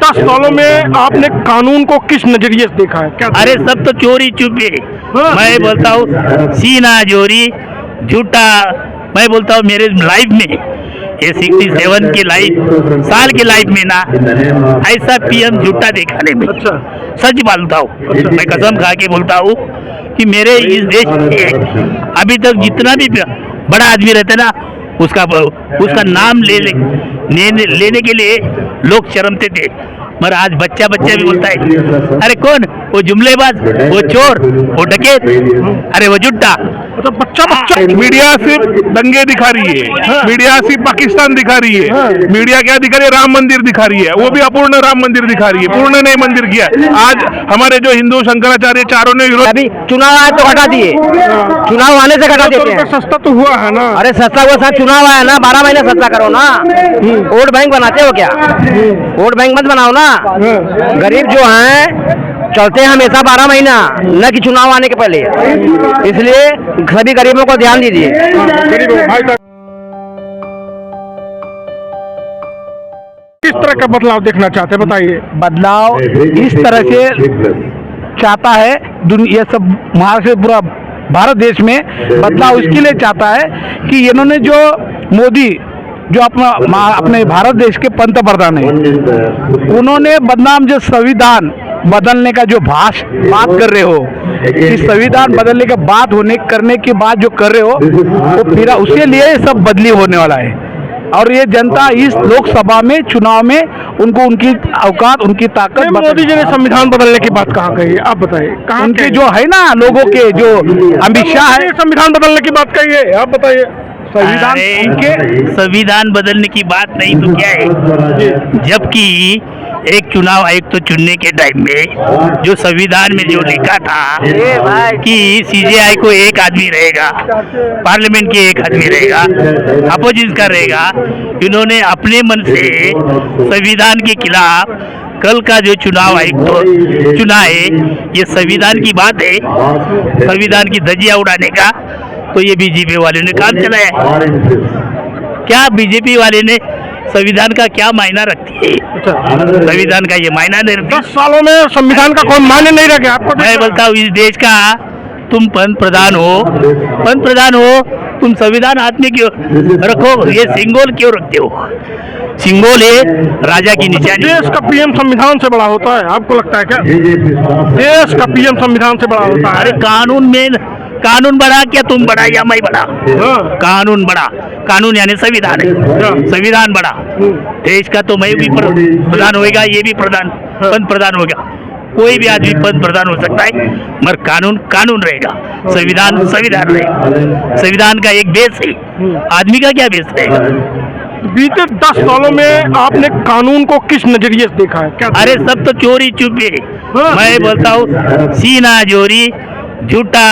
10 सालों में आपने कानून को किस नजरिए से देखा है? क्या अरे सब तो चोरी चुपे। मैं बोलता हूँ सीना चोरी झूठा। मैं बोलता हूँ मेरे लाइफ में ये 67 की लाइफ साल की लाइफ में ना ऐसा पीएम झूठा दिखाने में अच्छा। सच बोलता हूँ। मैं कसम खा के बोलता हूँ कि मेरे इस देश में अभी तक जितना भी बड़ा आदमी रहता है ना उसका नाम लेने के लिए लोग शर्मते थे, मगर आज बच्चा भी बोलता है अरे कौन वो जुमलेबाज, वो चोर, वो डकैत, अरे वो जुट्टा। तो बच्चा मीडिया सिर्फ दंगे दिखा रही है, मीडिया सिर्फ पाकिस्तान दिखा रही है, मीडिया क्या दिखा रही है? राम मंदिर दिखा रही है, वो भी अपूर्ण राम मंदिर दिखा रही है, पूर्ण नए मंदिर किया। आज हमारे जो हिंदू शंकराचार्य चारों ने विरोध, अभी चुनाव आए तो हटा दिए, चुनाव आने से हटा देते हैं। सस्ता तो हुआ है ना? अरे सस्ता हुआ सर, चुनाव आया ना, 12 महीने सस्ता करो ना। वोट बैंक बनाते हो क्या? वोट बैंक मत बनाओ ना। गरीब जो हैं चलते हैं हमेशा 12 महीना, न कि चुनाव आने के पहले। इसलिए सभी गरीबों को ध्यान दीजिए। किस तरह का बदलाव देखना चाहते हैं, बताइए। बदलाव इस तरह से चाहता है दुनिया, सब महाराष्ट्र पूरा भारत देश में बदलाव इसके लिए चाहता है कि इन्होंने जो मोदी जो अपने भारत देश के पंतप्रधान है, उन्होंने बदनाम जो संविधान बदलने का जो बात कर रहे हो, कि संविधान बदलने का बात करने के बाद जो कर रहे हो, वो फिर उसके लिए सब बदली होने वाला है। और ये जनता इस लोकसभा में चुनाव में उनको उनकी औकात, उनकी ताकत। मोदी जी ने संविधान बदलने की बात कहाँ कही है, आप बताइए। कहाँ उनके जो है ना लोगों के जो अमित शाह है, संविधान बदलने की बात कही है, आप बताइए। संविधान उनके संविधान बदलने की बात नहीं तो क्या है, जबकि एक चुनाव आयुक्त तो चुनने के टाइम में जो संविधान में जो लिखा था कि सीजेआई को एक आदमी रहेगा, पार्लियामेंट के एक आदमी रहेगा, अपोजिशन का रहेगा, इन्होंने अपने मन से संविधान के खिलाफ कल का जो चुनाव आयुक्त चुना है, ये संविधान की बात है, संविधान की धज्जियां उड़ाने का। तो ये बीजेपी वाले ने काम चलाया। क्या बीजेपी वाले ने संविधान का क्या मायना रखती है? संविधान का ये मायना नहीं रखती। 10 सालों में संविधान का कोई मायने नहीं रह गया आपको? मैं बोलता हूँ इस देश का तुम पंतप्रधान हो, तुम संविधान हाथ में क्यों रखो? ये सिंबल क्यों रखते हो? सिंबल है राजा की निशानी। देश का पीएम संविधान से बड़ा होता है, आपको लगता है क्या? देश का पीएम संविधान से बड़ा होता है। अरे कानून बड़ा क्या तुम बड़ा या मैं बड़ा? कानून बड़ा, कानून यानी संविधान है, संविधान बड़ा। देश का तो मैं भी प्रधान होएगा, ये भी पंतप्रधान होगा, कोई भी आदमी पंतप्रधान हो सकता है, मगर कानून रहेगा, संविधान रहेगा। संविधान का एक बेस है, आदमी का क्या बेस रहेगा? बीते 10 सालों में आपने कानून को किस नजरिए से देखा है? क्या? अरे सब तो चोरी चुपे। मैं बोलता हूँ सीना चोरी झूठा।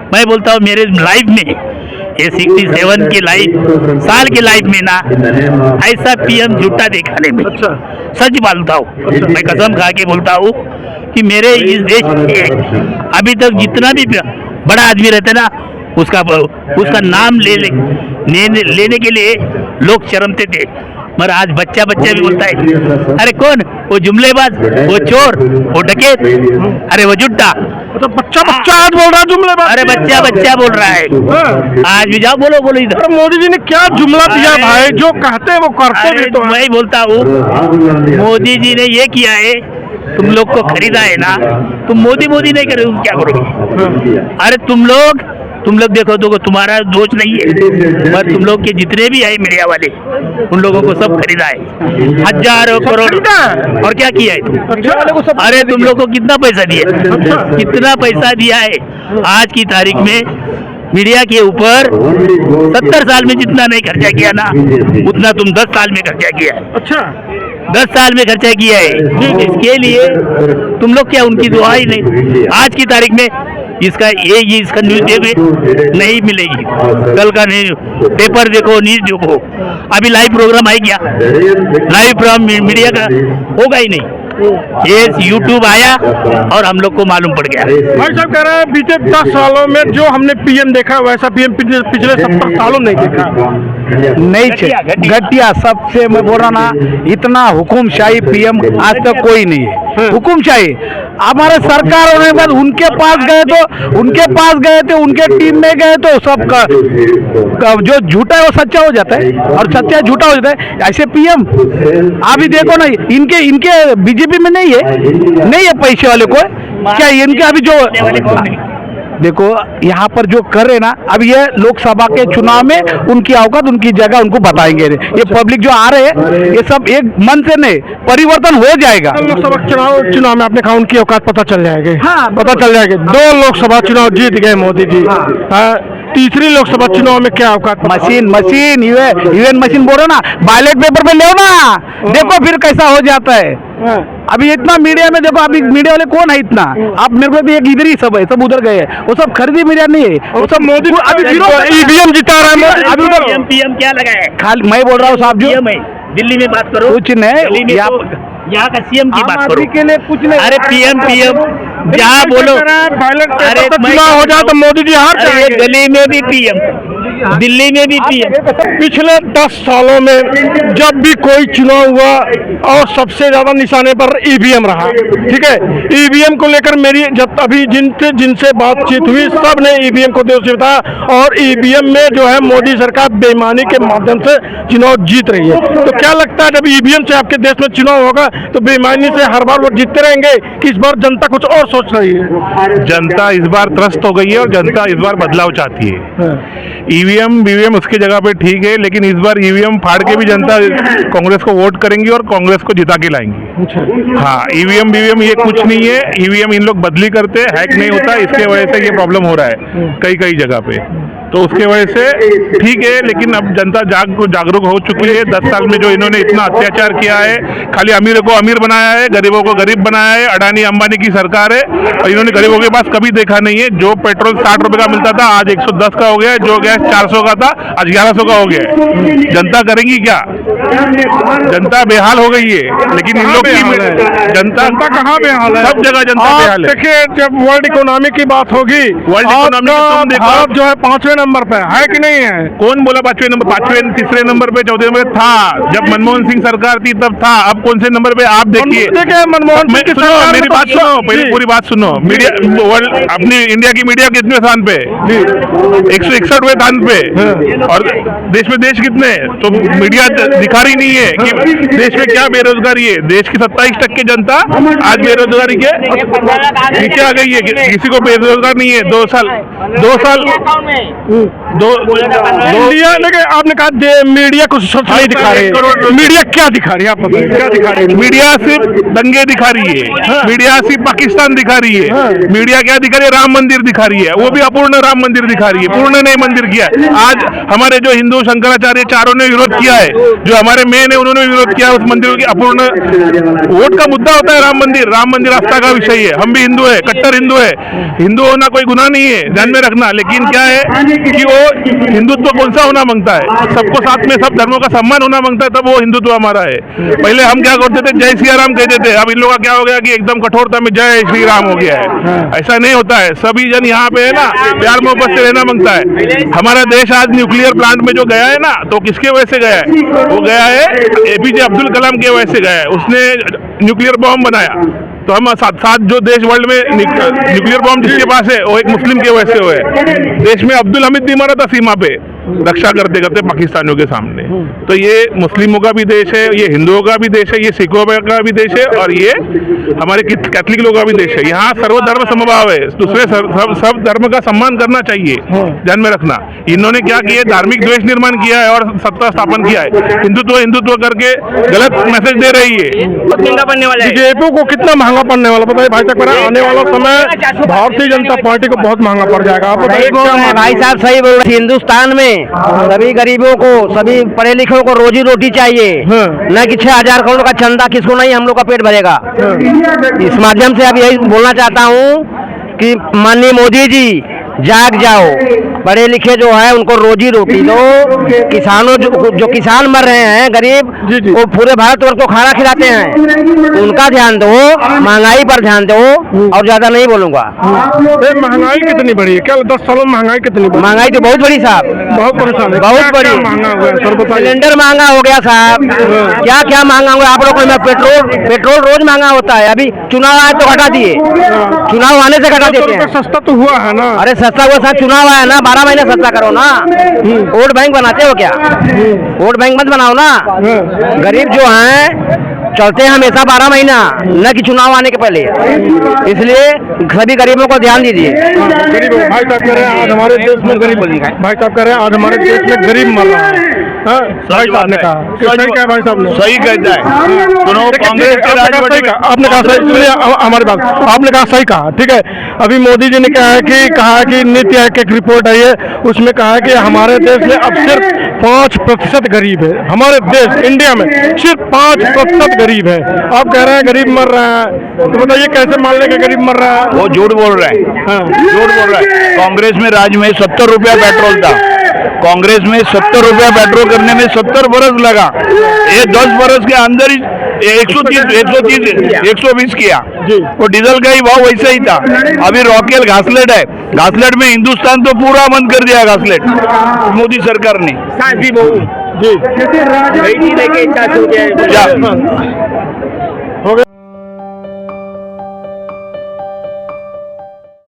मैं बोलता हूँ मेरे लाइफ में ये 67 की लाइफ साल की लाइफ में ना ऐसा पीएम झूठा दिखाने में सच बोलता हूँ। मैं कसम खा के बोलता हूँ कि मेरे इस देश में अभी तक जितना भी बड़ा आदमी रहता है ना उसका नाम लेने के लिए लोग शर्मते थे, मगर आज बच्चा भी बोलता है अरे कौन वो जुमलेबाज, वो चोर, वो डकैत, अरे वो जुट्टा। तो बच्चा आज बोल रहा है जुमलेबाज? अरे बच्चा बोल रहा है। आज भी जाओ बोलो इधर। मोदी जी ने क्या जुमला दिया भाई, जो कहते हैं वो करते भी तो। मैं बोलता हूँ मोदी जी ने ये किया है, तुम लोग को खरीदा है ना, तुम मोदी नहीं करे, तुम क्या करोगे? अरे तुम लोग देखो तो तुम्हारा दोष नहीं है, पर तुम लोग के जितने भी है मीडिया वाले, उन लोगों को सब खरीदा है, हजारों करोड़। और क्या किया है तुम? अरे तुम लोग को कितना पैसा दिया है? आज की तारीख में मीडिया के ऊपर 70 साल में जितना नहीं खर्चा किया ना, उतना तुम 10 साल में खर्चा किया है। अच्छा, 10 साल में खर्चा किया है। इसके लिए तुम लोग क्या उनकी दुआ ही नहीं? आज की तारीख में इसका न्यूज नहीं मिलेगी। कल का पेपर देखो, न्यूज देखो, अभी लाइव प्रोग्राम है क्या? लाइव प्रोग्राम मीडिया का होगा ही नहीं। ये यूट्यूब आया और हम लोग को मालूम पड़ गया। भाई साहब कह रहे हैं बीते 10 सालों में जो हमने पीएम देखा वैसा पीएम पिछले 70 सालों में नहीं देखा। नहीं चाहिए घटिया, सबसे मैं बोल रहा ना, इतना हुकुमशाही पीएम आज तक कोई नहीं है। हुकुमशाही हमारे सरकार होने के बाद उनके पास गए थे, उनके टीम में गए तो सब का जो झूठा है वो सच्चा हो जाता है और सच्चा झूठा हो जाता है। ऐसे पीएम अभी देखो ना, इनके बीजेपी में नहीं है पैसे वाले को, क्या इनके अभी जो देखो यहाँ पर जो कर रहे ना, अब ये लोकसभा के चुनाव में उनकी औकात, उनकी जगह उनको बताएंगे। ये पब्लिक जो आ रहे हैं ये सब एक मन से नहीं, परिवर्तन हो जाएगा। लोकसभा चुनाव में आपने कहा उनकी औकात पता चल जाएगी। हाँ, पता चल जाएगी। 2 लोकसभा चुनाव जीत गए मोदी जी। तीसरी लोकसभा चुनाव में क्या औकात? मशीन यूएन मशीन बोलो ना, बैलेट पेपर पे ले ना, देखो फिर कैसा हो जाता है। अभी इतना मीडिया में देखो, अभी मीडिया वाले कौन है इतना? आप मेरे को भी एक इधर ही सब है, सब उधर गए हैं, वो सब खरीदी मीडिया नहीं है, वो सब मोदी अभी ईवीएम जिता रहा है। अभी उधर पीएम क्या लगा है? खाली मैं बोल रहा हूँ साहब, जो दिल्ली में बात करो, कुछ नहीं, यहाँ का सीएम की बात करो के लिए कुछ नहीं। अरे पीएम जहाँ बोलो, अरे चुनाव हो जाए तो मोदी जी हार जाएंगे। दिल्ली में भी पीएम, दिल्ली में भी पीएम। पिछले 10 सालों में जब भी कोई चुनाव हुआ और सबसे ज्यादा निशाने पर ईवीएम रहा, ठीक है। ईवीएम को लेकर मेरी जब अभी जिनसे बातचीत हुई, सब ने ईवीएम को दोषी बताया और ईवीएम में जो है मोदी सरकार बेईमानी के माध्यम से चुनाव जीत रही है। तो क्या लगता है जब ईवीएम से आपके देश में चुनाव होगा तो बेईमानी से हर बार वो जीतते रहेंगे कि इस बार जनता कुछ और सोच रही है? जनता इस बार त्रस्त हो गई है और जनता इस बार बदलाव चाहती है। ईवीएम बीवीएम उसकी जगह पे ठीक है, लेकिन इस बार ईवीएम फाड़ के भी जनता कांग्रेस को वोट करेंगी और कांग्रेस को जिता के लाएंगी। हाँ, ईवीएम बीवीएम ये कुछ नहीं है। ईवीएम इन लोग बदली करते, हैक नहीं होता, इसके वजह से ये प्रॉब्लम हो रहा है कई जगह पे। तो उसके वजह से ठीक है, लेकिन अब जनता जागरूक हो चुकी है। 10 साल में जो इन्होंने इतना अत्याचार किया है, खाली अमीरों को अमीर बनाया है, गरीबों को गरीब बनाया है। अडानी अंबानी की सरकार है और इन्होंने गरीबों के पास कभी देखा नहीं है। जो पेट्रोल 60 रुपए का मिलता था आज 110 का हो गया है, जो गैस 400 का था आज 1100 का हो गया है। जनता करेंगी क्या? जनता बेहाल हो गई है। लेकिन इन लोग की जनता कहाँ बेहाल है? सब जगह जनता बेहाल है। देखिए, जब वर्ल्ड इकोनॉमी की बात होगी, वर्ल्ड इकोनॉमी भारत जो है 5वें नंबर पे है कि नहीं है? कौन बोला 5वें नंबर? 5वें, तीसरे नंबर पे, चौथे नंबर था जब मनमोहन सिंह सरकार थी तब था। अब कौन से नंबर पे आप देखिए। मनमोहन सिंह की सरकार मेरी बात सुनो, पहले पूरी बात सुनो। मीडिया वर्ल्ड अपनी इंडिया की मीडिया कितने स्थान पे? 161वें स्थान पे। और देश कितने? तो मीडिया दिखा रही नहीं है कि देश में क्या बेरोजगारी है। देश की 27% जनता आज बेरोजगारी के नीचे आ गई है। किसी को बेरोजगार नहीं है। 2 साल इंडिया, लेकिन आपने कहा मीडिया कुछ सच नहीं दिखा रही है। मीडिया क्या दिखा रही है? आप बताइए क्या दिखा रही है? मीडिया सिर्फ दंगे दिखा रही है। मीडिया सिर्फ पाकिस्तान दिखा रही है। मीडिया क्या दिखा रही है? राम मंदिर दिखा रही है, वो भी अपूर्ण राम मंदिर दिखा रही है, पूर्ण नहीं मंदिर किया है। आज हमारे जो हिंदू शंकराचार्य चारों ने विरोध किया है, जो हमारे मेन है उन्होंने विरोध किया उस मंदिर की अपूर्ण। वोट का मुद्दा होता है राम मंदिर आस्था का विषय है। हम भी हिंदू है, कट्टर हिंदू है। हिंदू होना कोई गुनाह नहीं है, ध्यान में रखना। लेकिन क्या है कि वो हिंदुत्व कौन सा होना मांगता है? सबको साथ में, सब धर्मों का सम्मान होना मांगता है, तब वो हिंदुत्व हमारा है। पहले हम क्या करते थे? जय सिया राम कहते थे। अब इन लोगों का क्या हो गया कि एकदम कठोरता में जय श्री राम हो गया है। ऐसा नहीं होता है। सभी जन यहाँ पे है ना, प्यार मोहब्बत से रहना मांगता है। हमारा देश आज न्यूक्लियर प्लांट में जो गया है ना, तो किसके वजह से गया है? वो गया है APJ अब्दुल कलाम के वजह से गया है। उसने न्यूक्लियर बॉम्ब बनाया। तो हम सात जो देश वर्ल्ड में न्यूक्लियर बॉम्ब जिसके पास है वो एक मुस्लिम के वजह से हुए। देश में अब्दुल हमीद भी मारा था सीमा पे, रक्षा करते करते पाकिस्तानियों के सामने। तो ये मुस्लिमों का भी देश है, ये हिंदुओं का भी देश है, ये सिखों का भी देश है और ये हमारे कैथलिक लोगों का भी देश है। यहाँ सर्वधर्म समभाव है। दूसरे सब धर्म का सम्मान करना चाहिए, ध्यान में रखना। इन्होंने क्या किया? धार्मिक द्वेष निर्माण किया है और सत्ता स्थापन किया है। हिंदुत्व करके गलत मैसेज दे रही है। बीजेपी को कितना महंगा पड़ने वाला बताइए भाई तक? आने वाला समय भारतीय जनता पार्टी को बहुत महंगा पड़ जाएगा। आप बताइए। भाई साहब सही बोल रहे। हिंदुस्तान में सभी गरीबों को, सभी पढ़े लिखों को रोजी रोटी चाहिए, न कि 6000 करोड़ का चंदा किसको नहीं हम लोग का पेट भरेगा। इस माध्यम से अब यही बोलना चाहता हूँ कि माननीय मोदी जी जाग जाओ, पढ़े लिखे जो है उनको रोजी रोटी दो। किसानों जो किसान मर रहे हैं गरीब, जी, जी। वो पूरे भारत वर्ष को खाना खिलाते हैं, उनका ध्यान दो, महंगाई पर ध्यान दो, और ज्यादा नहीं बोलूंगा। ये महंगाई कितनी बढ़ी है? क्या 10 सालों में महंगाई कितनी बढ़ी? महंगाई तो बहुत बड़ी साहब, बहुत परेशान है। बहुत क्या- बड़ी। क्या महंगा हुआ है सर, बताइए। सिलेंडर महंगा हो गया साहब, क्या क्या महंगा हुआ आप लोग को। पेट्रोल रोज महंगा होता है, अभी चुनाव आए तो घटा दिए, चुनाव आने से घटा देते हैं। सस्ता तो हुआ है ना? अरे सस्ता हुआ साहब, चुनाव आया ना, 12 महीने सस्ता करो ना। वोट बैंक बनाते हो क्या? वोट बैंक मत बनाओ ना। गरीब जो हैं चलते हैं हमेशा 12 महीना, न कि चुनाव आने के पहले। इसलिए सभी गरीबों को ध्यान दीजिए। गरीब भाई साहब कह रहे हैं आज हमारे देश में गरीब, भाई साहब कह रहे हैं आज हमारे देश में गरीब मर रहा है। हाँ, भाई साहब ने कहा सही कहा, भाई साहब ने सही कहता है। सुनो, कांग्रेस के आपने कहा सही कहा, आपने कहा सही, सुनिए हमारी बात, आपने कहा सही कहा, ठीक है। अभी मोदी जी ने कहा है कि नीति आयोग की एक रिपोर्ट आई है, उसमें कहा है कि हमारे देश में अब सिर्फ 5% गरीब है। हमारे देश इंडिया में सिर्फ 5% गरीब है। आप कह रहे हैं गरीब मर रहा है, तो बताइए कैसे मान लें कि गरीब मर रहा है? वो झूठ बोल रहा है, हाँ। झूठ बोल रहा है। कांग्रेस में राज में 70 रुपया पेट्रोल था, कांग्रेस में 70 रुपया पेट्रोल करने में 70 बरस लगा। ये 10 बरस के अंदर ही 120 किया। वो डीजल का ही भाव वैसा ही था। अभी रॉकेल घासलेट है, घासलेट में हिंदुस्तान तो पूरा बंद कर दिया घासलेट मोदी सरकार ने। जी क्या?